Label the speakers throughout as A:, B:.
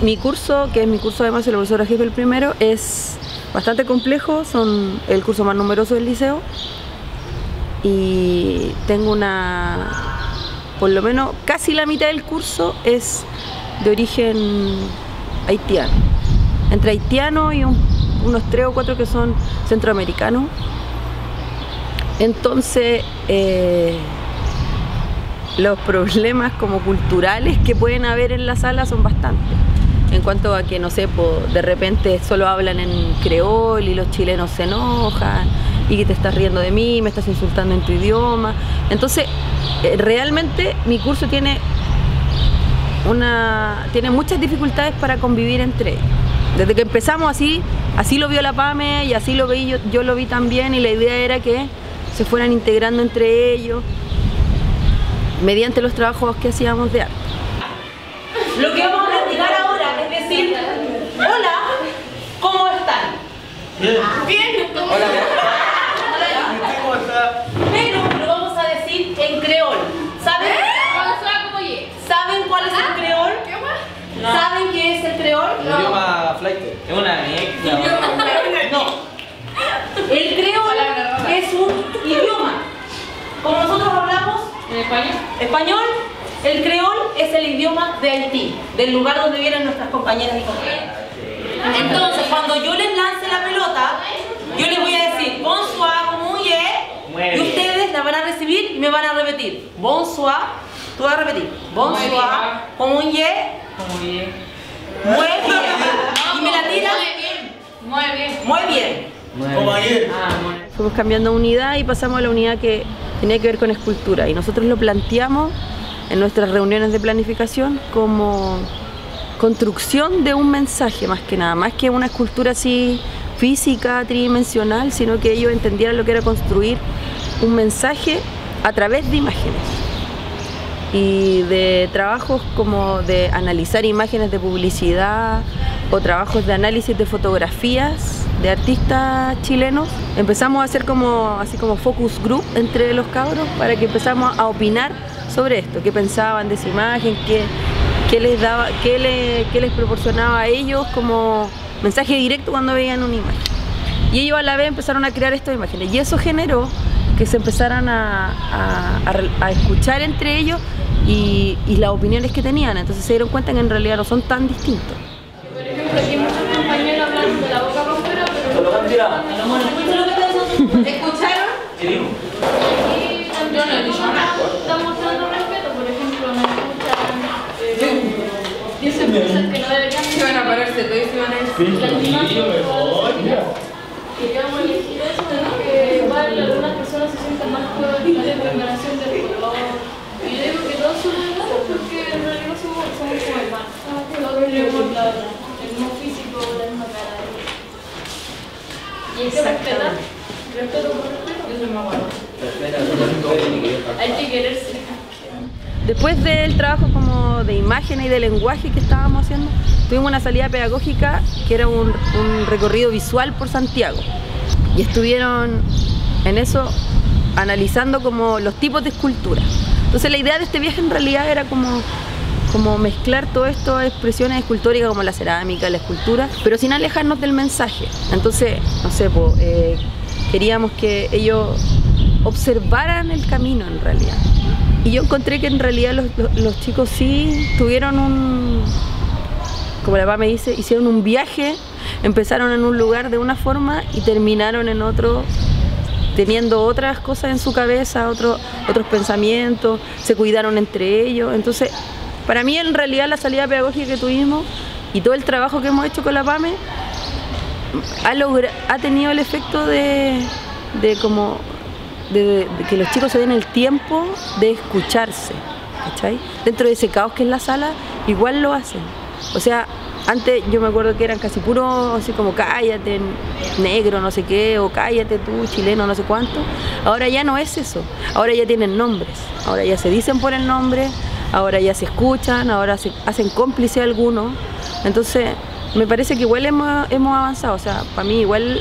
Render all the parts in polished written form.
A: Mi curso, que es mi curso además de la profesora jefe el primero, es bastante complejo, son el curso más numeroso del liceo y tengo por lo menos casi la mitad del curso es de origen haitiano, entre haitiano y unos 3 o 4 que son centroamericanos. Entonces los problemas como culturales que pueden haber en la sala son bastantes. En cuanto a que, no sé, de repente solo hablan en creol y los chilenos se enojan y que te estás riendo de mí, me estás insultando en tu idioma. Entonces, realmente mi curso tiene muchas dificultades para convivir entre ellos. Desde que empezamos así lo vio la PAME y así lo vi yo lo vi también, y la idea era que se fueran integrando entre ellos mediante los trabajos que hacíamos de arte.
B: Lo que vamos a practicar ahora es decir, hola, ¿cómo están?
C: Bien.
B: Bien.
C: Hola. ¿Cómo está?
B: Pero lo vamos a decir en creol. ¿Saben? ¿Saben cuál es el creol? ¿Saben qué es el creol?
C: El idioma flight. Es una mezcla.
B: No. El creol es un idioma. Como nosotros hablamos
D: ¿En
B: español, el creol es el idioma de Haití, del lugar donde vienen nuestras compañeras y compañeros. Entonces, cuando yo les lance la pelota, yo les voy a decir bonsoir, como y ustedes la van a recibir y me van a repetir bonsoir. Tú vas a repetir bonsoir, como
D: Muy bien.
B: muy bien. Y me la tiras muy bien.
C: Como ayer.
A: Fuimos cambiando unidad y pasamos a la unidad que tenía que ver con escultura, y nosotros lo planteamos en nuestras reuniones de planificación como construcción de un mensaje, más que nada, más que una escultura así física, tridimensional, sino que ellos entendieran lo que era construir un mensaje a través de imágenes y de trabajos como de analizar imágenes de publicidad o trabajos de análisis de fotografías de artistas chilenos. Empezamos a hacer así como focus group entre los cabros para que empezamos a opinar sobre esto, qué pensaban de esa imagen, qué les proporcionaba a ellos como mensaje directo cuando veían una imagen. Y ellos a la vez empezaron a crear estas imágenes y eso generó que se empezaran a escuchar entre ellos y las opiniones que tenían. Entonces se dieron cuenta que en realidad no son tan distintos.
D: Por ejemplo, aquí muchos compañeros hablan de la boca para afuera, pero
B: ¿Escucharon?
D: aquí también están mostrando respeto. Por ejemplo, me escuchan, dicen cosas que no deberían.
E: Se van a pararse todos y se van a decir.
D: Queríamos elegir eso, que igual algunas personas se sientan más cómodas en la combinación del color. Y yo digo que todos somos iguales porque en realidad somos como hermanos. Todos tenemos el mismo físico, la misma cara. Y hay que respetar. Respeto por respeto, que soy más bueno. Hay que quererse.
A: Después del trabajo como de imagen y de lenguaje que estábamos haciendo, tuvimos una salida pedagógica que era un recorrido visual por Santiago. Y estuvieron en eso analizando como los tipos de escultura. Entonces la idea de este viaje en realidad era como mezclar todo esto de expresiones escultóricas como la cerámica, la escultura, pero sin alejarnos del mensaje. Entonces, no sé, queríamos que ellos observaran el camino en realidad. Y yo encontré que en realidad los chicos sí tuvieron como la papá me dice, hicieron un viaje, empezaron en un lugar de una forma y terminaron en otro, teniendo otras cosas en su cabeza, otros pensamientos, se cuidaron entre ellos. Entonces, para mí en realidad la salida pedagógica que tuvimos y todo el trabajo que hemos hecho con la PAME ha tenido el efecto de que los chicos se den el tiempo de escucharse, ¿cachai? Dentro de ese caos que es la sala, igual lo hacen. O sea, antes yo me acuerdo que eran casi puros, así como cállate negro, no sé qué, o cállate tú chileno, no sé cuánto. Ahora ya no es eso, ahora ya tienen nombres, ahora ya se dicen por el nombre, ahora ya se escuchan, ahora se hacen cómplice algunos. Entonces me parece que igual hemos avanzado. O sea, para mí igual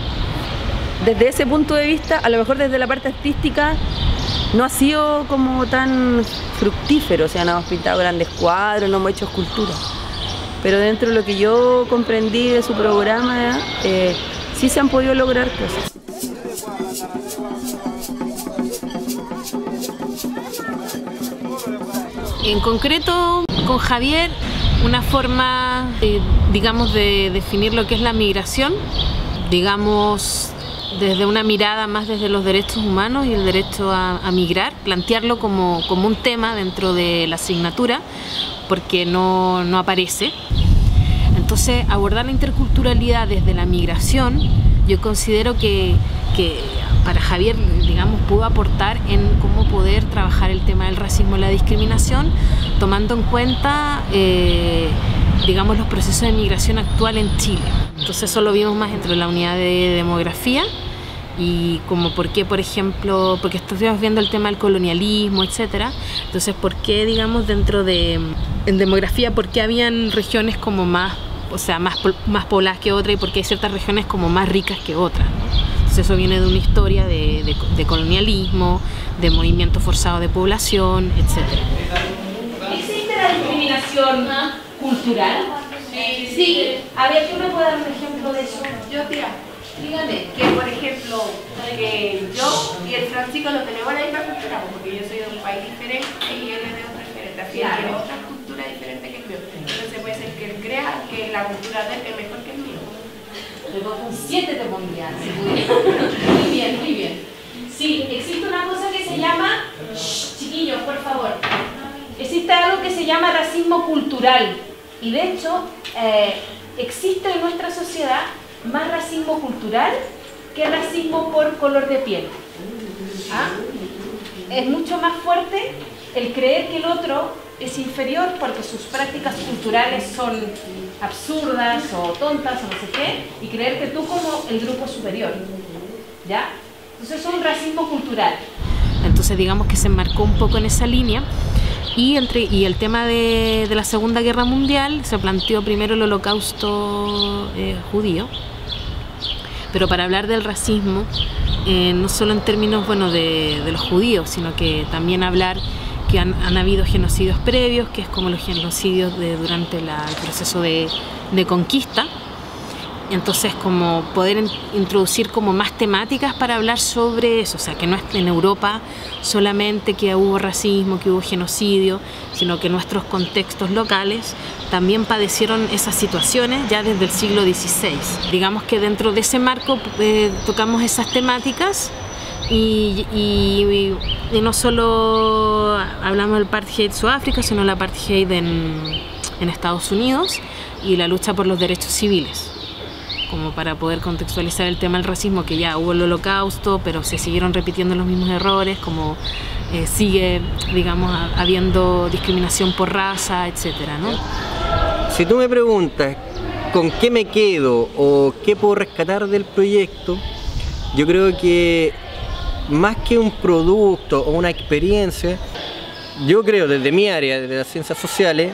A: desde ese punto de vista, a lo mejor desde la parte artística no ha sido como tan fructífero. O sea, no hemos pintado grandes cuadros, no hemos hecho esculturas, pero dentro de lo que yo comprendí de su programa, sí se han podido lograr cosas.
B: En concreto, con Javier, una forma, digamos, de definir lo que es la migración, digamos, desde una mirada más desde los derechos humanos y el derecho a migrar, plantearlo como un tema dentro de la asignatura, porque no aparece. Entonces, abordar la interculturalidad desde la migración, yo considero que para Javier, digamos, pudo aportar en cómo poder trabajar el tema del racismo y la discriminación, tomando en cuenta, digamos, los procesos de migración actual en Chile. Entonces eso lo vimos más entre la unidad de demografía y como por qué, por ejemplo, porque estuvimos viendo el tema del colonialismo, etcétera. Entonces, por qué, digamos, en demografía, por qué habían regiones como más pobladas que otras y por qué hay ciertas regiones como más ricas que otras, ¿no? Entonces eso viene de una historia de colonialismo, de movimiento forzado de población, etcétera. ¿Existe la discriminación cultural? Sí. A ver, ¿tú me puedes dar un ejemplo de eso?
F: Yo, tía, dígame que, por ejemplo, que yo y el Francisco no tenemos la misma cultura, porque yo soy de un país diferente y él es de otro diferente, así que tiene otra cultura diferente que el mío. Entonces puede ser que él crea que la cultura de él es mejor que el mío.
B: Luego un 7 te pondría. Muy bien, muy bien. Sí, existe una cosa que se llama, chiquillos, por favor, existe algo que se llama racismo cultural. Y de hecho, existe en nuestra sociedad más racismo cultural que racismo por color de piel. ¿Ah? Es mucho más fuerte el creer que el otro es inferior porque sus prácticas culturales son absurdas o tontas o no sé qué, y creer que tú como el grupo superior, ¿ya? Entonces es un racismo cultural. Entonces digamos que se enmarcó un poco en esa línea y el tema de la Segunda Guerra Mundial se planteó primero el holocausto judío, pero para hablar del racismo no solo en términos de los judíos, sino que también hablar que han habido genocidios previos, que es como los genocidios durante el proceso de conquista. Entonces, como poder introducir como más temáticas para hablar sobre eso, o sea, que no es en Europa solamente que hubo racismo, que hubo genocidio, sino que nuestros contextos locales también padecieron esas situaciones ya desde el siglo XVI. Digamos que dentro de ese marco tocamos esas temáticas y no solo hablamos del apartheid en Sudáfrica, sino del apartheid en Estados Unidos y la lucha por los derechos civiles, como para poder contextualizar el tema del racismo, que ya hubo el holocausto, pero se siguieron repitiendo los mismos errores, como sigue, digamos, habiendo discriminación por raza, etcétera, ¿no?
G: Si tú me preguntas con qué me quedo o qué puedo rescatar del proyecto, yo creo que más que un producto o una experiencia, yo creo desde mi área, desde las ciencias sociales,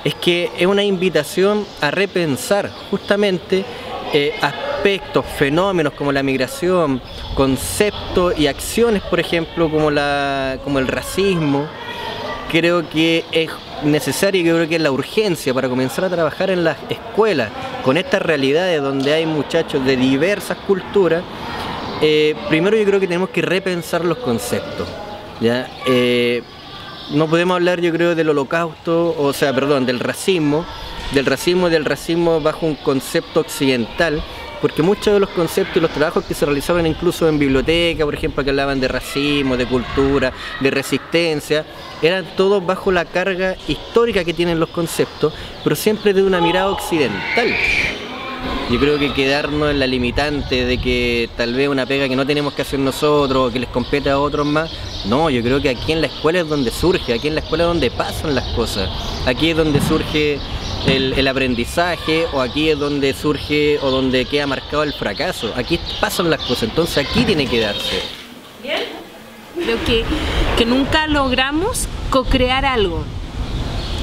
G: es que es una invitación a repensar justamente aspectos, fenómenos como la migración, conceptos y acciones, por ejemplo, como el racismo. Creo que es necesario y creo que es la urgencia para comenzar a trabajar en las escuelas con estas realidades donde hay muchachos de diversas culturas. Primero yo creo que tenemos que repensar los conceptos, ¿ya? No podemos hablar, yo creo, del holocausto, o sea, perdón, del racismo bajo un concepto occidental, porque muchos de los conceptos y los trabajos que se realizaban incluso en biblioteca, por ejemplo, que hablaban de racismo, de cultura, de resistencia, eran todos bajo la carga histórica que tienen los conceptos, pero siempre de una mirada occidental. Yo creo que quedarnos en la limitante de que tal vez una pega que no tenemos que hacer nosotros o que les compete a otros más, no, yo creo que aquí en la escuela es donde surge, aquí en la escuela es donde pasan las cosas, aquí es donde surge el aprendizaje, o aquí es donde surge o donde queda marcado el fracaso, aquí pasan las cosas, entonces aquí tiene que darse.
B: ¿Bien? Creo que nunca logramos co-crear algo.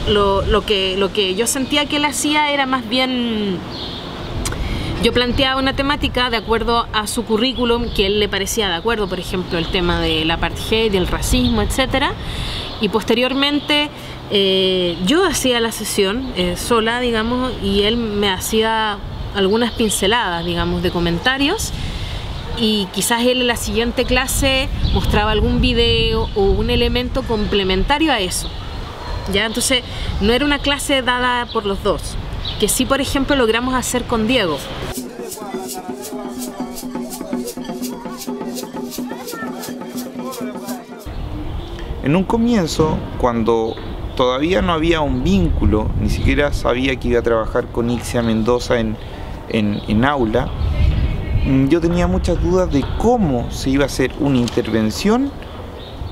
B: Lo que yo sentía que él hacía era más bien... Yo planteaba una temática de acuerdo a su currículum que a él le parecía de acuerdo, por ejemplo, el tema del apartheid, del racismo, etc. Y posteriormente yo hacía la sesión sola, digamos, y él me hacía algunas pinceladas, digamos, de comentarios, y quizás él en la siguiente clase mostraba algún video o un elemento complementario a eso. ¿Ya? Entonces no era una clase dada por los dos, que sí, por ejemplo, logramos hacer con Diego.
H: En un comienzo, cuando todavía no había un vínculo, ni siquiera sabía que iba a trabajar con Ixia Mendoza en aula, yo tenía muchas dudas de cómo se iba a hacer una intervención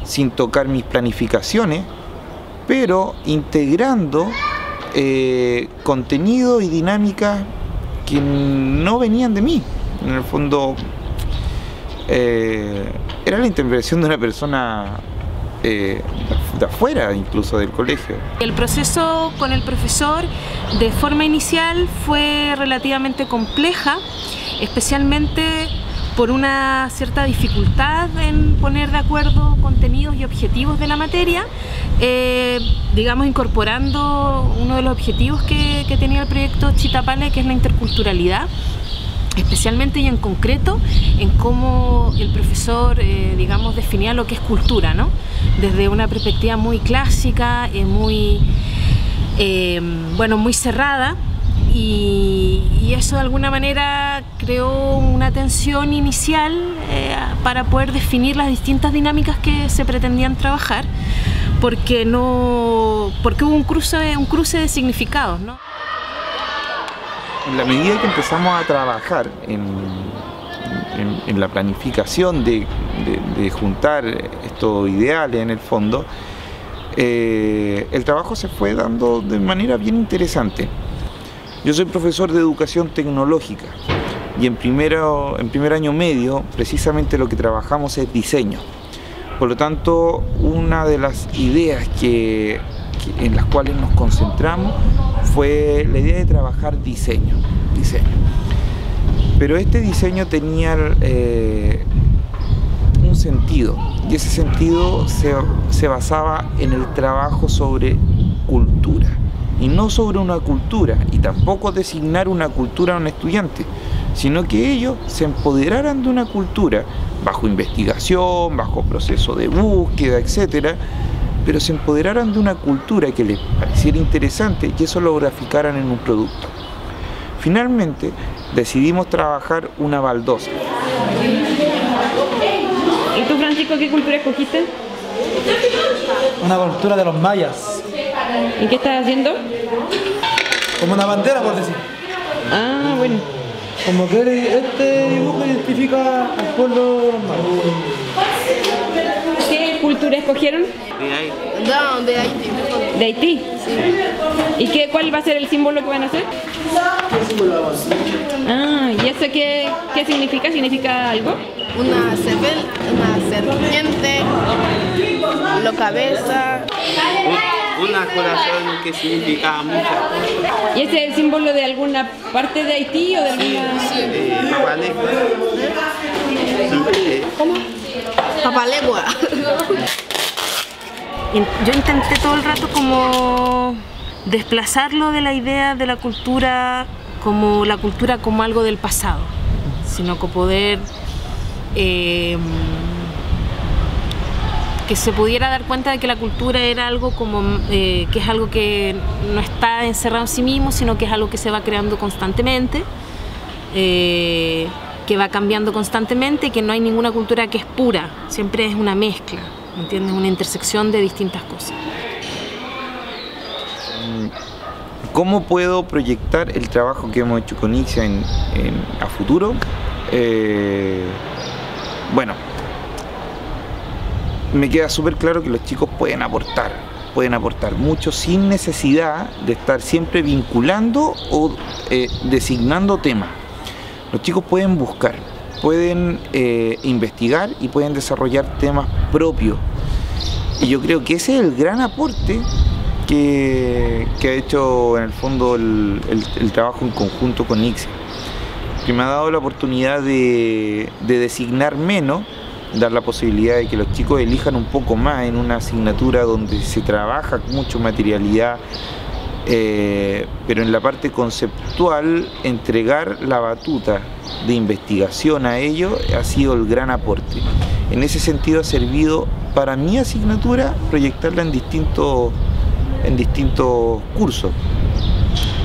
H: sin tocar mis planificaciones, pero integrando contenido y dinámica que no venían de mí. En el fondo era la intervención de una persona de afuera, incluso del colegio.
B: El proceso con el profesor de forma inicial fue relativamente compleja, especialmente por una cierta dificultad en poner de acuerdo contenidos y objetivos de la materia, digamos incorporando uno de los objetivos que tenía el proyecto Chitapale, que es la interculturalidad, especialmente y en concreto en cómo el profesor, digamos, definía lo que es cultura, ¿no? Desde una perspectiva muy clásica, muy cerrada. Y eso de alguna manera creó una tensión inicial para poder definir las distintas dinámicas que se pretendían trabajar, porque hubo un cruce de significados, ¿no?
H: En la medida que empezamos a trabajar en la planificación de juntar estos ideales en el fondo, el trabajo se fue dando de manera bien interesante. Yo soy profesor de educación tecnológica y en primer año medio precisamente lo que trabajamos es diseño. Por lo tanto, una de las ideas en las cuales nos concentramos fue la idea de trabajar diseño. Pero este diseño tenía un sentido, y ese sentido se basaba en el trabajo sobre cultura. Y no sobre una cultura, y tampoco designar una cultura a un estudiante, sino que ellos se empoderaran de una cultura bajo investigación, bajo proceso de búsqueda, etc., pero se empoderaran de una cultura que les pareciera interesante y eso lo graficaran en un producto. Finalmente decidimos trabajar una baldosa.
A: ¿Y tú, Francisco, qué cultura escogiste?
I: Una cultura de los mayas.
A: ¿Y qué estás haciendo?
I: Como una bandera, por decir.
A: Ah, bueno.
I: Como que este dibujo identifica al pueblo de los mayas.
A: ¿Qué cultura escogieron?
F: No, de Haití.
A: ¿De Haití? Sí. ¿Y cuál va a ser el símbolo que van a hacer?
I: ¿Qué símbolo vamos a hacer?
A: Ah, ¿y eso qué significa? ¿Significa algo?
F: Una serpiente, la cabeza.
C: persona, corazón, que significa muchas cosas.
A: ¿Y ese es el símbolo de alguna parte de Haití o de alguna...?
C: Sí, Papalegua.
A: ¿Cómo? Papalegua. Yo intenté todo el rato como desplazarlo de la idea de la cultura como algo del pasado, sino que poder que se pudiera dar cuenta de que la cultura era algo como que es algo que no está encerrado en sí mismo, sino que es algo que se va creando constantemente, que va cambiando constantemente y que no hay ninguna cultura que es pura, siempre es una mezcla, ¿entiendes? Una intersección de distintas cosas.
H: ¿Cómo puedo proyectar el trabajo que hemos hecho con Ixia a futuro? Bueno, me queda súper claro que los chicos pueden aportar mucho sin necesidad de estar siempre vinculando o designando temas. Los chicos pueden buscar, pueden investigar y pueden desarrollar temas propios. Y yo creo que ese es el gran aporte que ha hecho en el fondo el trabajo en conjunto con Ixia, que me ha dado la oportunidad de designar menos, dar la posibilidad de que los chicos elijan un poco más en una asignatura donde se trabaja mucho materialidad, pero en la parte conceptual entregar la batuta de investigación a ellos ha sido el gran aporte. En ese sentido ha servido para mi asignatura proyectarla en distintos cursos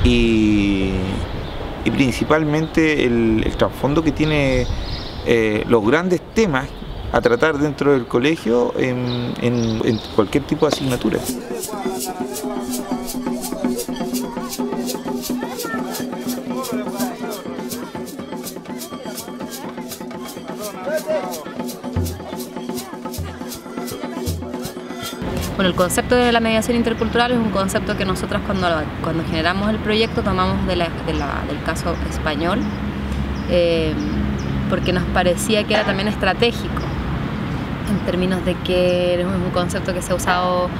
H: y principalmente el trasfondo que tiene los grandes temas a tratar dentro del colegio en cualquier tipo de asignatura.
J: Bueno, el concepto de la mediación intercultural es un concepto que nosotros cuando generamos el proyecto tomamos del caso español, porque nos parecía que era también estratégico, en términos de que es un concepto que se ha usado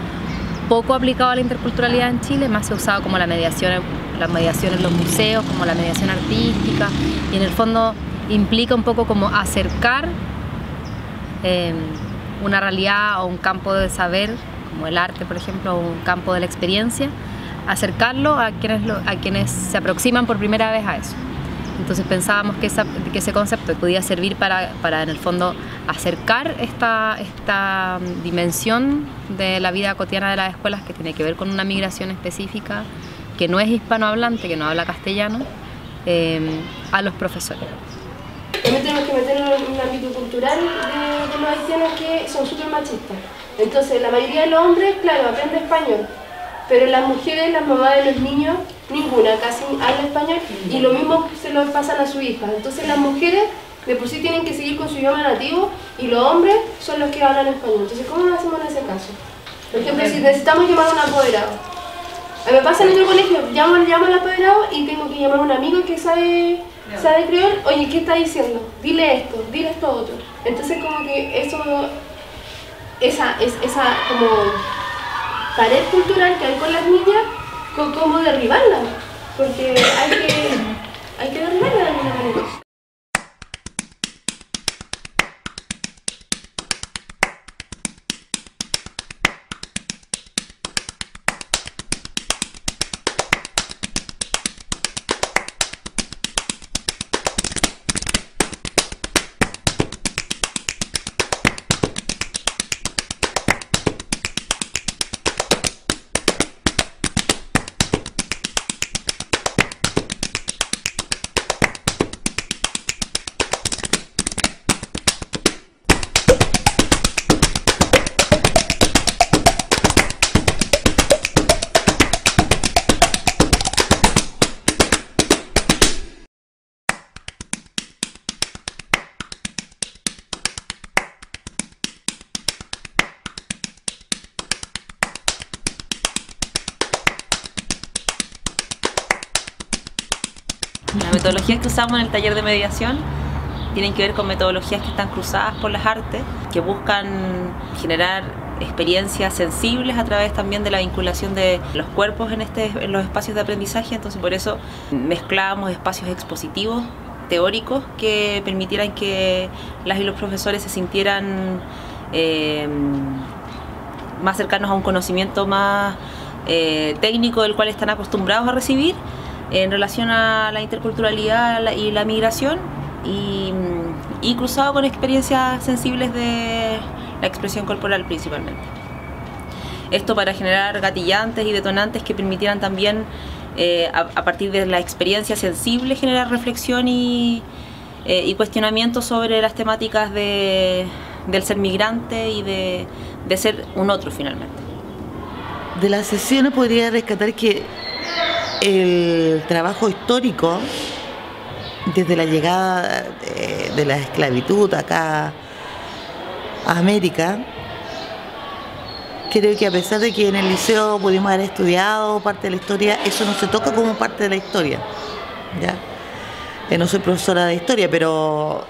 J: poco aplicado a la interculturalidad en Chile, más se ha usado como la mediación en los museos, como la mediación artística, y en el fondo implica un poco como acercar una realidad o un campo de saber, como el arte, por ejemplo, o un campo de la experiencia, acercarlo a quienes se aproximan por primera vez a eso. Entonces pensábamos que ese concepto podía servir para en el fondo acercar esta dimensión de la vida cotidiana de las escuelas, que tiene que ver con una migración específica que no es hispanohablante, que no habla castellano, a los profesores.
D: También tenemos que meternos en un ámbito cultural de los haitianos que son súper machistas. Entonces la mayoría de los hombres, claro, aprende español, pero las mujeres, las mamás de los niños, ninguna casi habla español, y lo mismo se lo pasan a su hija. Entonces las mujeres de por sí tienen que seguir con su idioma nativo y los hombres son los que hablan español. Entonces, ¿cómo lo hacemos en ese caso? Por ejemplo, si necesitamos llamar a un apoderado. A mí me pasa en el colegio, llamo al apoderado y tengo que llamar a un amigo que sabe creol. Oye, ¿qué está diciendo? Dile esto otro. Entonces como que esa como pared cultural que hay con las niñas, ¿cómo derribarla? Porque hay que derribarla de alguna manera.
B: Las metodologías que usamos en el taller de mediación tienen que ver con metodologías que están cruzadas por las artes, que buscan generar experiencias sensibles a través también de la vinculación de los cuerpos en los espacios de aprendizaje. Entonces por eso mezclábamos espacios expositivos, teóricos, que permitieran que las y los profesores se sintieran más cercanos a un conocimiento más técnico del cual están acostumbrados a recibir en relación a la interculturalidad y la migración, y cruzado con experiencias sensibles de la expresión corporal principalmente. Esto para generar gatillantes y detonantes que permitieran también, a partir de la experiencia sensible, generar reflexión y cuestionamiento sobre las temáticas del ser migrante y de ser un otro finalmente.
K: De las sesiones podría rescatar que el trabajo histórico, desde la llegada de la esclavitud acá a América, creo que a pesar de que en el liceo pudimos haber estudiado parte de la historia, eso no se toca como parte de la historia, ¿ya? No soy profesora de historia, pero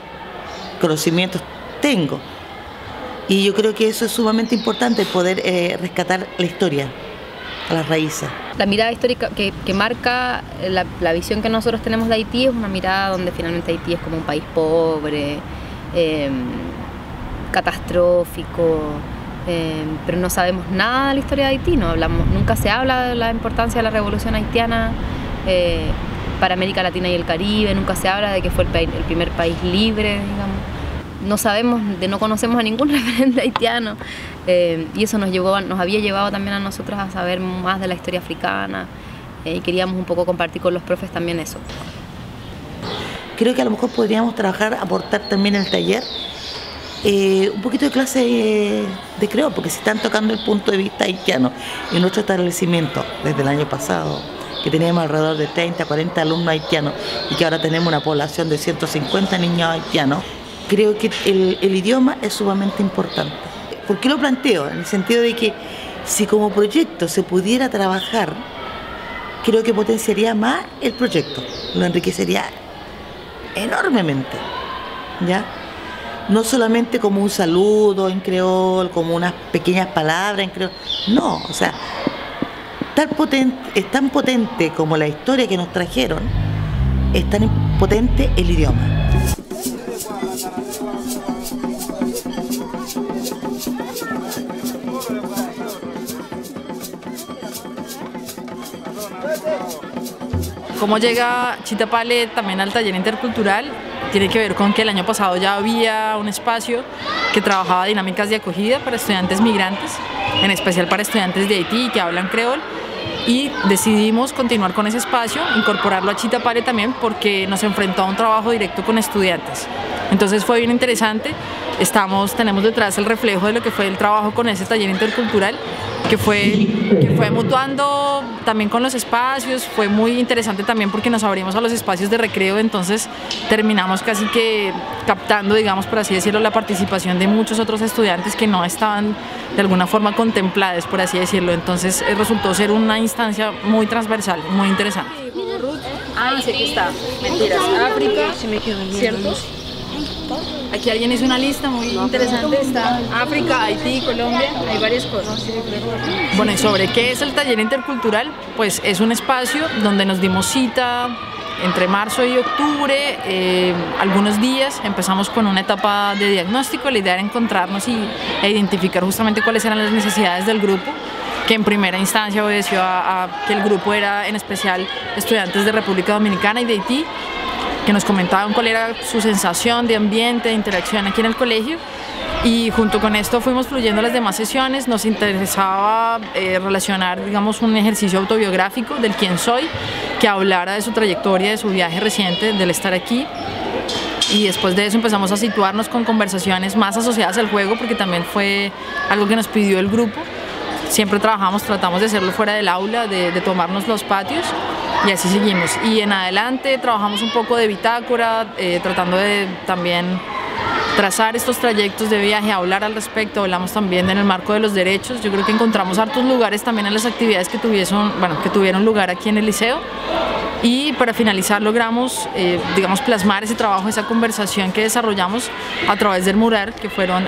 K: conocimientos tengo. Y yo creo que eso es sumamente importante, poder rescatar la historia a las raíces.
J: La mirada histórica que marca la visión que nosotros tenemos de Haití es una mirada donde finalmente Haití es como un país pobre, catastrófico, pero no sabemos nada de la historia de Haití, nunca se habla de la importancia de la revolución haitiana para América Latina y el Caribe, nunca se habla de que fue el primer país libre, digamos. No conocemos a ningún referente haitiano, y eso nos había llevado también a nosotros a saber más de la historia africana, y queríamos un poco compartir con los profes también eso.
K: Creo que a lo mejor podríamos aportar también en el taller un poquito de clase de creol, porque si están tocando el punto de vista haitiano en nuestro establecimiento desde el año pasado, que teníamos alrededor de 30, 40 alumnos haitianos y que ahora tenemos una población de 150 niños haitianos, creo que el idioma es sumamente importante. ¿Por qué lo planteo? En el sentido de que si como proyecto se pudiera trabajar, creo que potenciaría más el proyecto, lo enriquecería enormemente, ¿ya? No solamente como un saludo en creol, como unas pequeñas palabras en creol, no, o sea, es tan potente como la historia que nos trajeron, es tan potente el idioma.
L: Cómo llega Chita Pale también al taller intercultural tiene que ver con que el año pasado ya había un espacio que trabajaba dinámicas de acogida para estudiantes migrantes, en especial para estudiantes de Haití que hablan creol, y decidimos continuar con ese espacio, incorporarlo a Chita Pale también porque nos enfrentó a un trabajo directo con estudiantes. Entonces fue bien interesante, tenemos detrás el reflejo de lo que fue el trabajo con ese taller intercultural, que fue mutuando también con los espacios. Fue muy interesante también porque nos abrimos a los espacios de recreo, entonces terminamos casi que captando, digamos, por así decirlo, la participación de muchos otros estudiantes que no estaban de alguna forma contemplados, por así decirlo. Entonces resultó ser una instancia muy transversal, muy interesante. Sí, aquí está. Mentiras. África, ¿cierto? Aquí alguien hizo una lista muy interesante, está África, Haití, Colombia, hay varias cosas. Bueno, y sobre qué es el taller intercultural, pues es un espacio donde nos dimos cita entre marzo y octubre, algunos días. Empezamos con una etapa de diagnóstico, la idea era encontrarnos e identificar justamente cuáles eran las necesidades del grupo, que en primera instancia obedeció a que el grupo era en especial estudiantes de República Dominicana y de Haití, que nos comentaban cuál era su sensación de ambiente, de interacción aquí en el colegio, y junto con esto fuimos fluyendo las demás sesiones. Nos interesaba relacionar, digamos, un ejercicio autobiográfico del quién soy, que hablara de su trayectoria, de su viaje reciente, del estar aquí, y después de eso empezamos a situarnos con conversaciones más asociadas al juego, porque también fue algo que nos pidió el grupo. Siempre tratamos de hacerlo fuera del aula, de tomarnos los patios, y así seguimos. Y en adelante trabajamos un poco de bitácora, tratando de también trazar estos trayectos de viaje, hablar al respecto. Hablamos también en el marco de los derechos. Yo creo que encontramos hartos lugares también en las actividades que tuvieron lugar aquí en el liceo. Y para finalizar logramos, digamos, plasmar ese trabajo, esa conversación que desarrollamos a través del mural,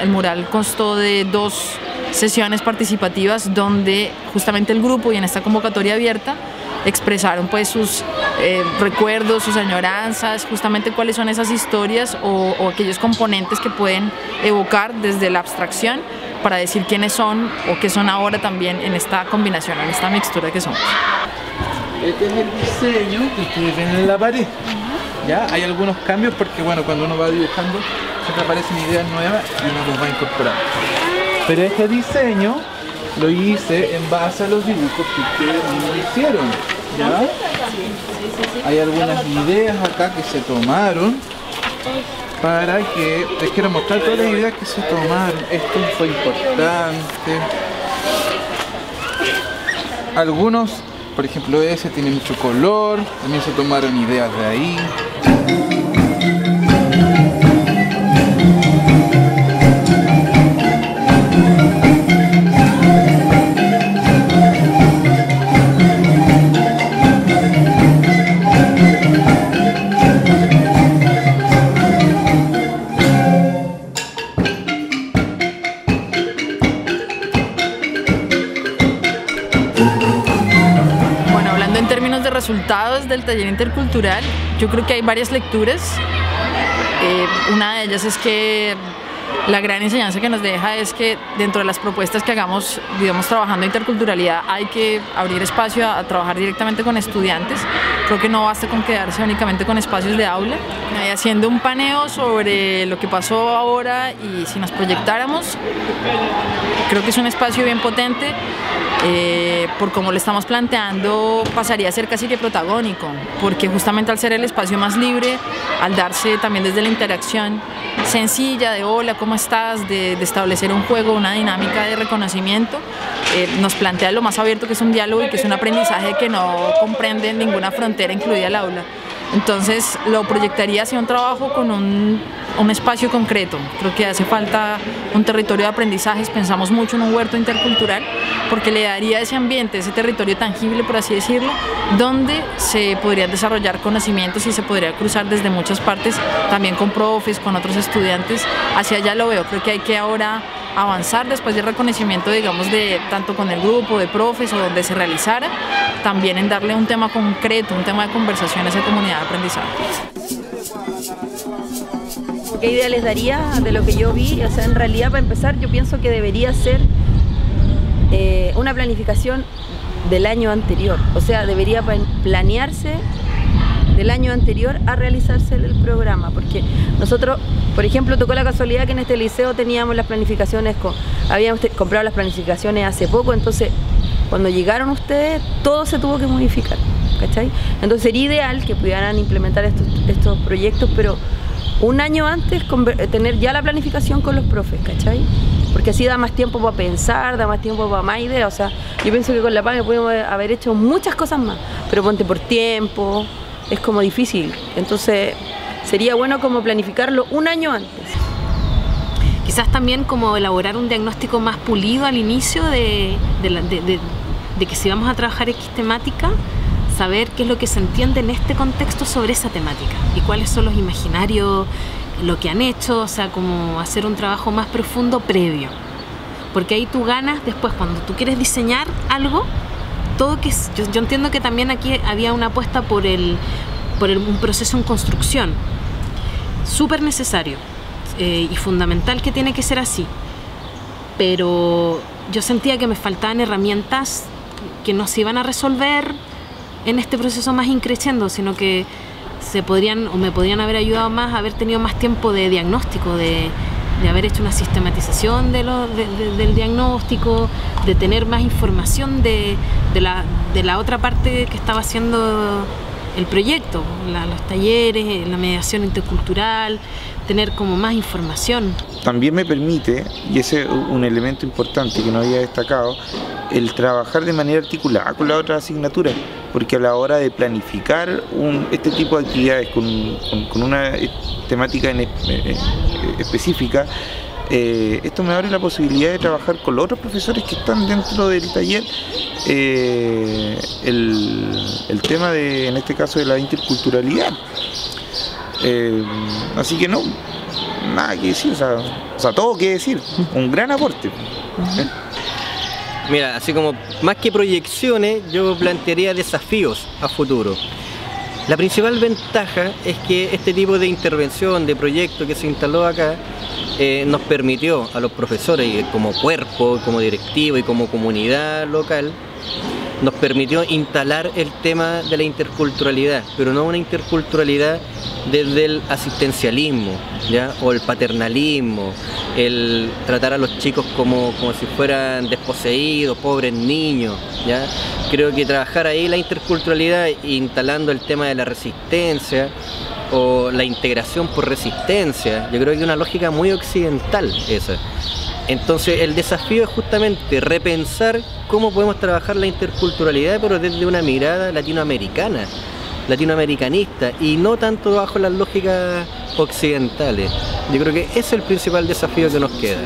L: el mural constó de dos sesiones participativas donde justamente el grupo, y en esta convocatoria abierta, expresaron pues sus recuerdos, sus añoranzas, justamente cuáles son esas historias o aquellos componentes que pueden evocar desde la abstracción para decir quiénes son o qué son ahora también en esta combinación, en esta mixtura que somos.
M: Este es el diseño que ustedes ven en la pared. ¿Ya? Hay algunos cambios porque bueno, cuando uno va dibujando siempre aparecen ideas nuevas y uno los va incorporando. Pero este diseño lo hice en base a los dibujos que ustedes mismos hicieron, ¿ya? Hay algunas ideas acá que se tomaron para que les quiero mostrar todas las ideas que se tomaron. Esto fue importante. Algunos, por ejemplo ese tiene mucho color, también se tomaron ideas de ahí.
L: Resultados del taller intercultural, yo creo que hay varias lecturas. Una de ellas es que la gran enseñanza que nos deja es que dentro de las propuestas que hagamos, digamos, trabajando interculturalidad, hay que abrir espacio a trabajar directamente con estudiantes. Creo que no basta con quedarse únicamente con espacios de aula. Haciendo un paneo sobre lo que pasó ahora y si nos proyectáramos, creo que es un espacio bien potente. Por como lo estamos planteando, pasaría a ser casi que protagónico, porque justamente al ser el espacio más libre, al darse también desde la interacción sencilla de hola, ¿cómo estás?, de establecer un juego, una dinámica de reconocimiento, nos plantea lo más abierto que es un diálogo y que es un aprendizaje que no comprende ninguna frontera, incluida el aula. Entonces lo proyectaría hacia un trabajo con un espacio concreto. Creo que hace falta un territorio de aprendizajes, pensamos mucho en un huerto intercultural, porque le daría ese ambiente, ese territorio tangible, por así decirlo, donde se podrían desarrollar conocimientos y se podría cruzar desde muchas partes, también con profes, con otros estudiantes. Hacia allá lo veo, creo que hay que ahora avanzar después del reconocimiento, digamos, de tanto con el grupo de profes o donde se realizara, también en darle un tema concreto, un tema de conversación a esa comunidad de aprendizaje.
A: ¿Qué idea les daría de lo que yo vi? O sea, en realidad, para empezar, yo pienso que debería ser una planificación del año anterior. O sea, debería planearse del año anterior a realizarse el programa, porque nosotros, por ejemplo, tocó la casualidad que en este liceo teníamos las planificaciones, habíamos comprado las planificaciones hace poco, entonces cuando llegaron ustedes todo se tuvo que modificar, ¿cachai? Entonces sería ideal que pudieran implementar estos proyectos, pero un año antes tener ya la planificación con los profes, ¿cachai? Porque así da más tiempo para pensar, da más tiempo para más ideas. O sea, yo pienso que con la PAME podemos haber hecho muchas cosas más, pero ponte por tiempo, es como difícil. Entonces sería bueno como planificarlo un año antes.
N: Quizás también como elaborar un diagnóstico más pulido al inicio de que si vamos a trabajar X temática, saber qué es lo que se entiende en este contexto sobre esa temática y cuáles son los imaginarios, lo que han hecho, o sea, como hacer un trabajo más profundo previo. Porque ahí tú ganas después, cuando tú quieres diseñar algo, todo que yo entiendo que también aquí había una apuesta por un proceso en construcción, súper necesario y fundamental, que tiene que ser así. Pero yo sentía que me faltaban herramientas que no se iban a resolver en este proceso más increciendo, sino que me podrían haber ayudado más a haber tenido más tiempo de diagnóstico, de haber hecho una sistematización del diagnóstico, de tener más información de la otra parte que estaba haciendo el proyecto, los talleres, la mediación intercultural, tener como más información.
H: También me permite, y ese es un elemento importante que no había destacado, el trabajar de manera articulada con la otra asignatura, porque a la hora de planificar este tipo de actividades con una temática específica, esto me abre la posibilidad de trabajar con los otros profesores que están dentro del taller el tema en este caso de la interculturalidad. Así que no, nada que decir, o sea, todo que decir, un gran aporte.
G: Mira, así como más que proyecciones, yo plantearía desafíos a futuro. La principal ventaja es que este tipo de intervención, de proyecto que se instaló acá, nos permitió a los profesores, como cuerpo, como directivo y como comunidad local, nos permitió instalar el tema de la interculturalidad, pero no una interculturalidad desde el asistencialismo, ¿ya? O el paternalismo, el tratar a los chicos como si fueran desposeídos, pobres niños, ¿ya? Creo que trabajar ahí la interculturalidad instalando el tema de la resistencia o la integración por resistencia, yo creo que es una lógica muy occidental esa. Entonces el desafío es justamente repensar cómo podemos trabajar la interculturalidad, pero desde una mirada latinoamericana, latinoamericanista, y no tanto bajo las lógicas occidentales. Yo creo que ese es el principal desafío que nos queda.